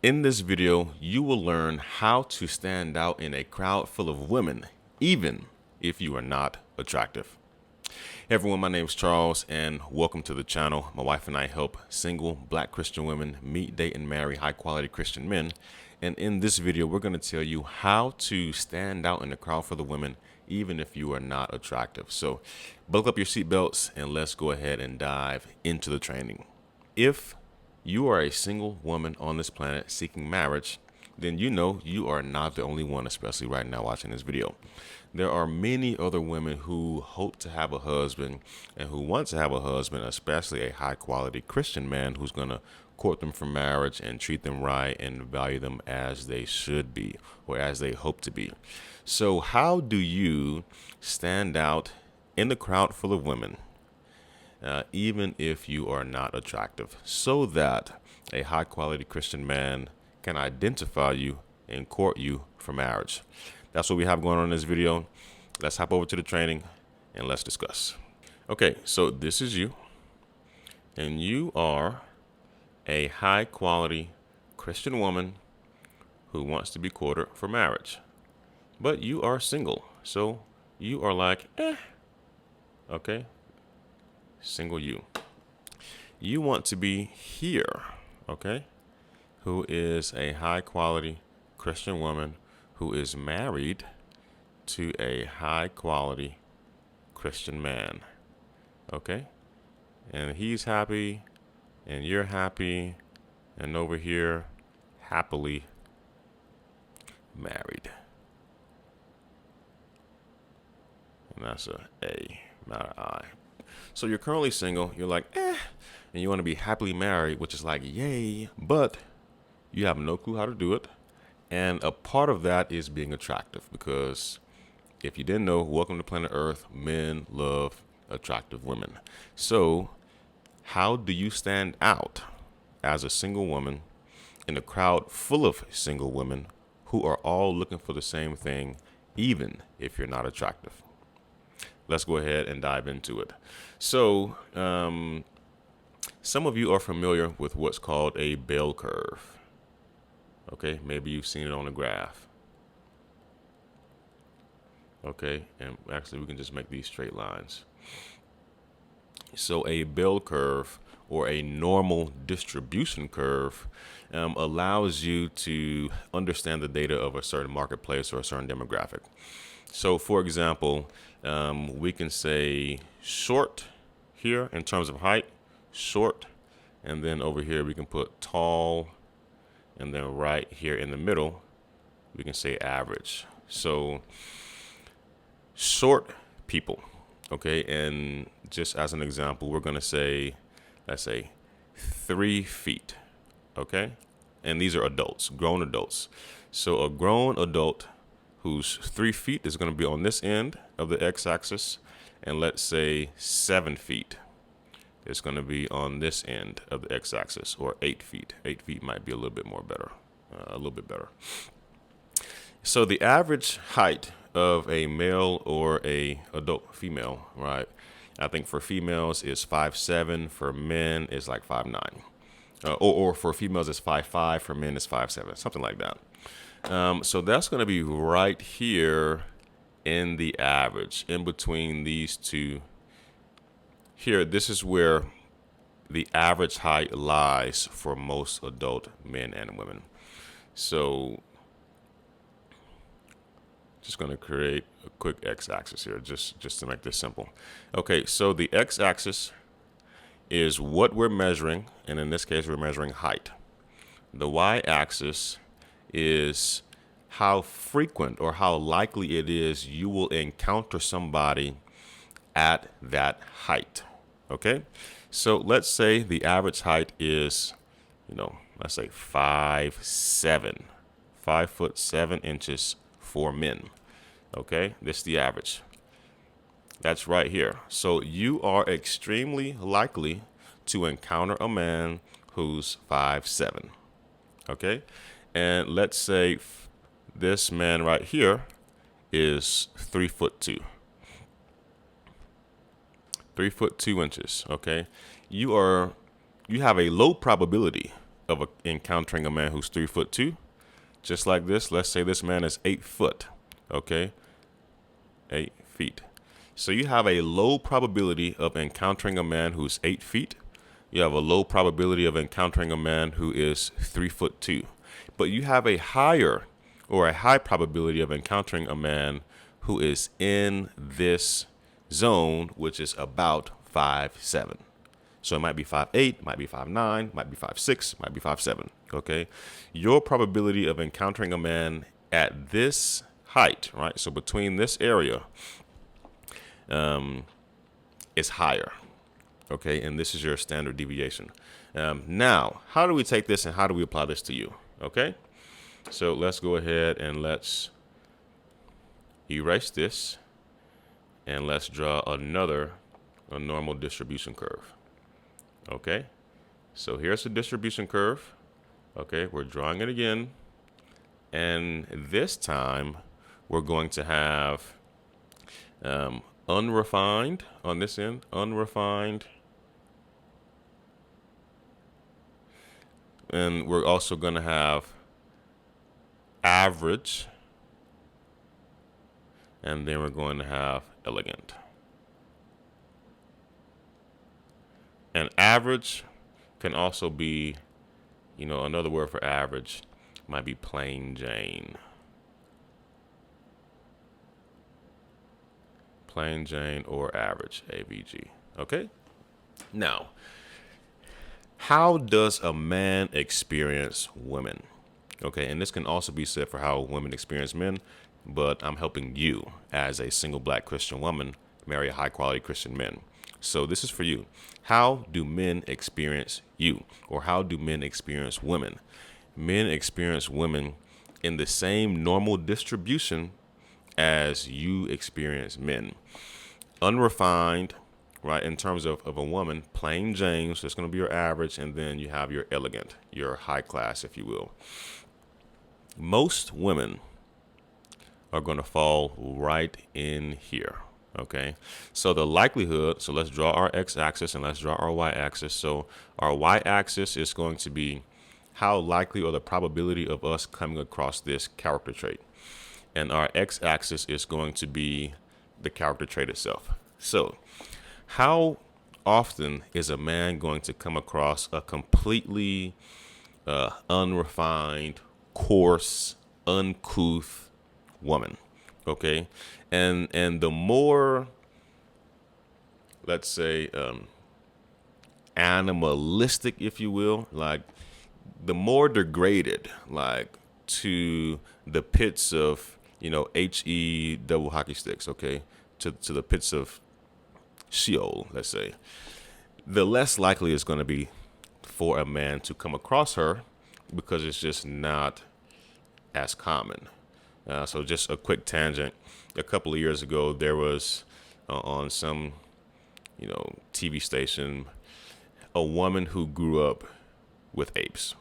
In this video, you will learn how to stand out in a crowd full of women, even if you are not attractive. Hey everyone, my name is Charles and welcome to the channel. My wife and I help single black Christian women meet, date, and marry high quality Christian men. And in this video, we're going to tell you how to stand out in the crowd full of women, even if you are not attractive. So buckle up your seatbelts and let's go ahead and dive into the training. If you are a single woman on this planet seeking marriage, then you know you are not the only one, especially right now watching this video. There are many other women who hope to have a husband and who want to have a husband, especially a high quality Christian man who's going to court them for marriage and treat them right and value them as they should be or as they hope to be. So how do you stand out in the crowd full of women, even if you are not attractive, so that a high quality Christian man can identify you and court you for marriage? That's what we have going on in this video. Let's hop over to the training and let's discuss. Okay, so this is you, and you are a high quality Christian woman who wants to be courted for marriage, but you are single. So you are like, okay, single you. You want to be here, okay, who is a high quality Christian woman who is married to a high quality Christian man, okay? And he's happy and you're happy, and over here, happily married. And that's a A, not an I. So you're currently single, you're like, and you want to be happily married, which is like, yay, but you have no clue how to do it. And a part of that is being attractive, because if you didn't know, welcome to planet Earth, men love attractive women. So how do you stand out as a single woman in a crowd full of single women who are all looking for the same thing, even if you're not attractive? Let's go ahead and dive into it. So some of you are familiar with what's called a bell curve. Okay, maybe you've seen it on a graph. Okay, and actually we can just make these straight lines. So a bell curve, or a normal distribution curve, allows you to understand the data of a certain marketplace or a certain demographic. So for example, we can say short here in terms of height, short, and then over here we can put tall, and then right here in the middle we can say average. So short people, okay, and just as an example, we're going to say, let's say 3 feet, okay, and these are adults, grown adults. So a grown adult who's 3 feet is going to be on this end of the x-axis, and let's say 7 feet is going to be on this end of the x-axis, or 8 feet. 8 feet might be a little bit more better, a little bit better. So the average height of a male or a adult female, right? I think for females is 5'7", for men is like 5'9", or for females it's 5'5", for men is 5'7", something like that. So that's going to be right here in the average, in between these two. Here, this is where the average height lies for most adult men and women. So just going to create a quick x-axis here, just to make this simple. Okay, so the x-axis is what we're measuring, and in this case we're measuring height. The y-axis is how frequent or how likely it is you will encounter somebody at that height. Okay, so let's say the average height is, let's say 5'7", 5'7" for men. Okay, this is the average. That's right here. So you are extremely likely to encounter a man who's 5'7". Okay, and let's say this man right here is 3'2". 3'2". Okay, you have a low probability of encountering a man who's 3'2", just like this. Let's say this man is 8 foot. Okay, 8 feet. So you have a low probability of encountering a man who's 8 feet. You have a low probability of encountering a man who is 3'2", but you have a higher or a high probability of encountering a man who is in this zone, which is about 5'7". So it might be 5'8", might be 5'9", might be 5'6", might be 5'7". Okay, your probability of encountering a man at this height, right? So between this area, is higher. Okay, and this is your standard deviation. Now, how do we take this and how do we apply this to you? Okay, so let's go ahead and let's erase this and let's draw a normal distribution curve. Okay, so here's the distribution curve. Okay, we're drawing it again, and this time we're going to have unrefined on this end, unrefined, and we're also going to have average, and then we're going to have elegant. And average can also be, another word for average might be plain Jane. Plain Jane or average, AVG. Okay? Now, how does a man experience women? Okay, and this can also be said for how women experience men, but I'm helping you as a single black Christian woman marry a high quality Christian man. So this is for you. How do men experience you? Or how do men experience women? Men experience women in the same normal distribution as you experience men. Unrefined, right, in terms of a woman, plain Jane, so it's going to be your average, and then you have your elegant, your high class, if you will. Most women are going to fall right in here. Okay, so the likelihood, so let's draw our x-axis and let's draw our y-axis. So our y-axis is going to be how likely or the probability of us coming across this character trait. And our x-axis is going to be the character trait itself. So how often is a man going to come across a completely unrefined, coarse, uncouth woman? Okay, and the more, let's say, animalistic, if you will, like the more degraded, like to the pits of, HE double hockey sticks, okay, to the pits of Sheol, let's say, the less likely it's going to be for a man to come across her because it's just not as common. So just a quick tangent. A couple of years ago, there was on some, TV station, a woman who grew up with apes.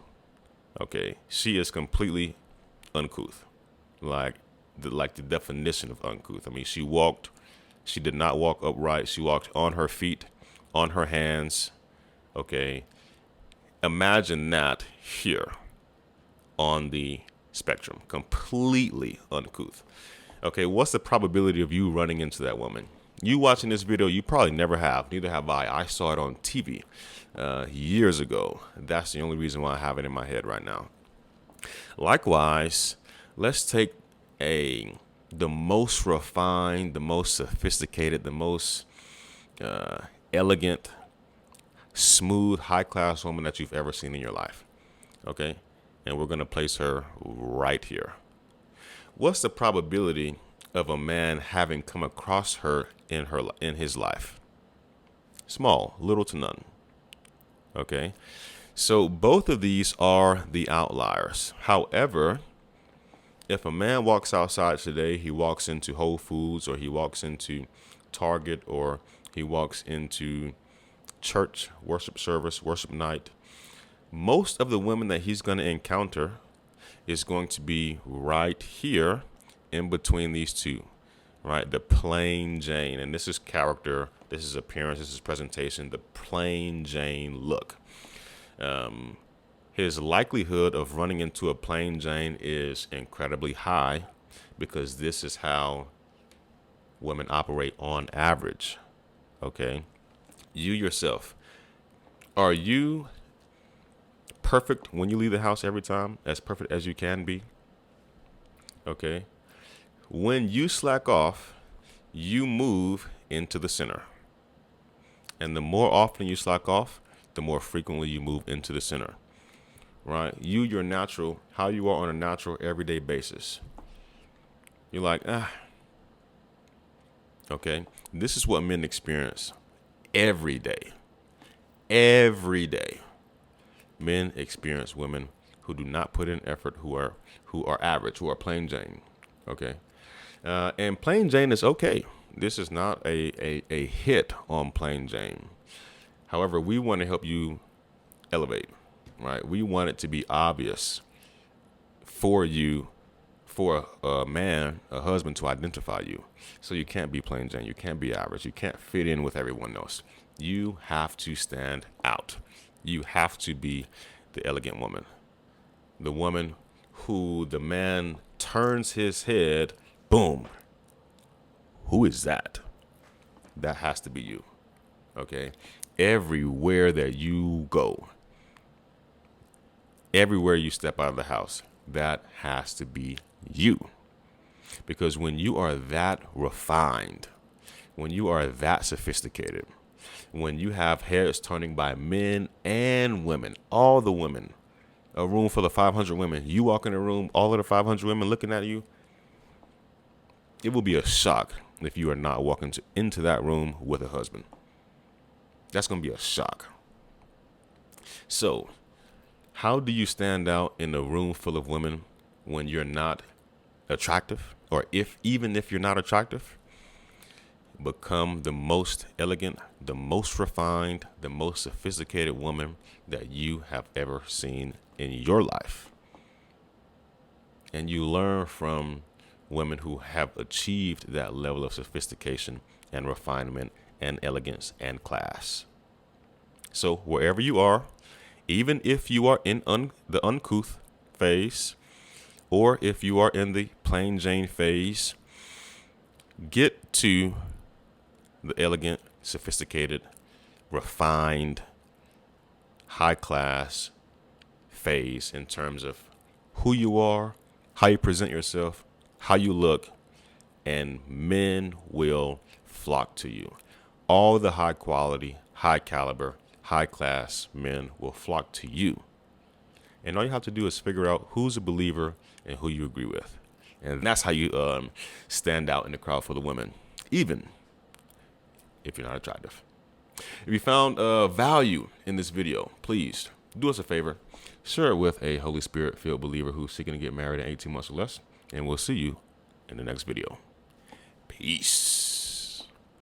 Okay, she is completely uncouth, like the definition of uncouth. I mean, she did not walk upright. She walked on her feet, on her hands. Okay, imagine that here on the spectrum, completely uncouth. Okay, what's the probability of you running into that woman? You watching this video, you probably never have. Neither have I. I saw it on TV years ago. That's the only reason why I have it in my head right now. Likewise, let's take the most refined, the most sophisticated, the most elegant, smooth, high-class woman that you've ever seen in your life. Okay? And we're going to place her right here. What's the probability of a man having come across her in his life? Small, little to none. Okay? So both of these are the outliers. However, if a man walks outside today, he walks into Whole Foods or he walks into Target or he walks into church, worship service, worship night, most of the women that he's going to encounter is going to be right here in between these two, right? The plain Jane. And this is character, this is appearance, this is presentation, the plain Jane look. his likelihood of running into a plain Jane is incredibly high, because this is how women operate on average. Okay. You yourself, are you perfect when you leave the house every time? As perfect as you can be? Okay. When you slack off, you move into the center. And the more often you slack off, the more frequently you move into the center. Right? Your natural, how you are on a natural everyday basis. You're like, okay. This is what men experience every day. Every day. Men experience women who do not put in effort, who are average, who are plain Jane. Okay. And plain Jane is okay. This is not a hit on plain Jane. However, we want to help you elevate, right? We want it to be obvious for you, for a man, a husband, to identify you. So you can't be plain Jane. You can't be average. You can't fit in with everyone else. You have to stand out. You have to be the elegant woman, the woman who the man turns his head, boom. Who is that? That has to be you. Okay. Everywhere that you go, everywhere you step out of the house, that has to be you. Because when you are that refined, when you are that sophisticated, when you have heads turning by men and women, all the women, a room full of 500 women, you walk in a room, all of the 500 women looking at you, it will be a shock if you are not walking into that room with a husband. That's going to be a shock. So, how do you stand out in a room full of women when you're not attractive? Or even if you're not attractive? Become the most elegant, the most refined, the most sophisticated woman that you have ever seen in your life. And you learn from women who have achieved that level of sophistication and refinement and elegance and class. So wherever you are, even if you are in the uncouth phase, or if you are in the plain Jane phase, get to the elegant, sophisticated, refined, high class phase in terms of who you are, how you present yourself, how you look, and men will flock to you. All the high quality, high caliber, high class men will flock to you. And all you have to do is figure out who's a believer and who you agree with. And that's how you stand out in the crowd full of women, even if you're not attractive. If you found value in this video, please do us a favor. Share it with a Holy Spirit-filled believer who's seeking to get married in 18 months or less. And we'll see you in the next video. Peace.